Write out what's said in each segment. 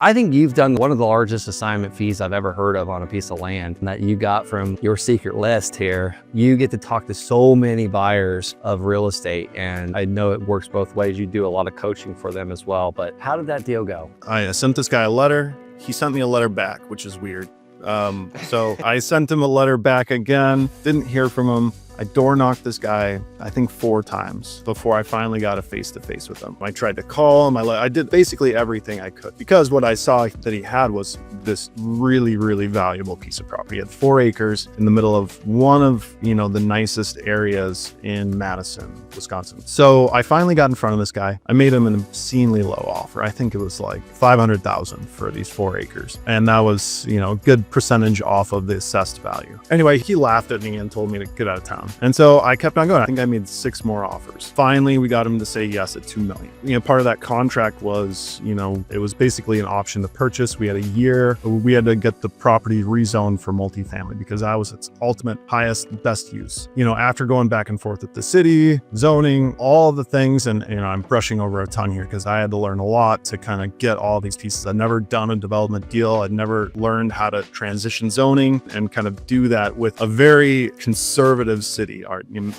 I think you've done one of the largest assignment fees I've ever heard of on a piece of land that you got from your secret list here. You get to talk to so many buyers of real estate, and I know it works both ways. You do a lot of coaching for them as well, but how did that deal go? I sent this guy a letter. He sent me a letter back, which is weird. So I sent him a letter back again, didn't hear from him. I door knocked this guy, I think 4 times before I finally got a face-to-face with him. I tried to call him. I did basically everything I could because what I saw that he had was this really, really valuable piece of property. He had 4 acres in the middle of one of, the nicest areas in Madison, Wisconsin. So I finally got in front of this guy. I made him an obscenely low offer. I think it was like $500,000 for these 4 acres. And that was, a good percentage off of the assessed value. Anyway, he laughed at me and told me to get out of town. And so I kept on going. I think I made 6 more offers. Finally, we got him to say yes at $2 million. Part of that contract was, it was basically an option to purchase. We had a year. We had to get the property rezoned for multifamily because that was its ultimate highest, best use. After going back and forth with the city, zoning, all the things, and I'm brushing over a ton here because I had to learn a lot to kind of get all these pieces. I'd never done a development deal. I'd never learned how to transition zoning and kind of do that with a very conservative city.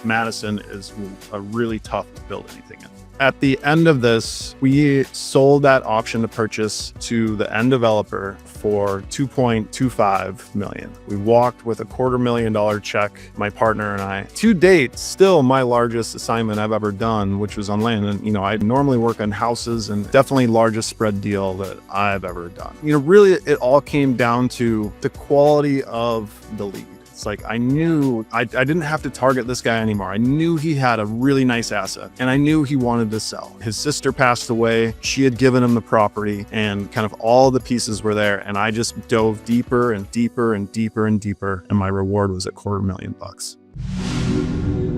Madison is a really tough to build anything in. At the end of this, we sold that option to purchase to the end developer for $2.25 million. We walked with a $250,000 check, my partner and I. To date, still my largest assignment I've ever done, which was on land. And, I normally work on houses, and definitely largest spread deal that I've ever done. Really it all came down to the quality of the lead. It's like I knew I didn't have to target this guy anymore. I knew he had a really nice asset and I knew he wanted to sell. His sister passed away. She had given him the property and kind of all the pieces were there. And I just dove deeper and deeper and deeper and deeper. And my reward was $250,000.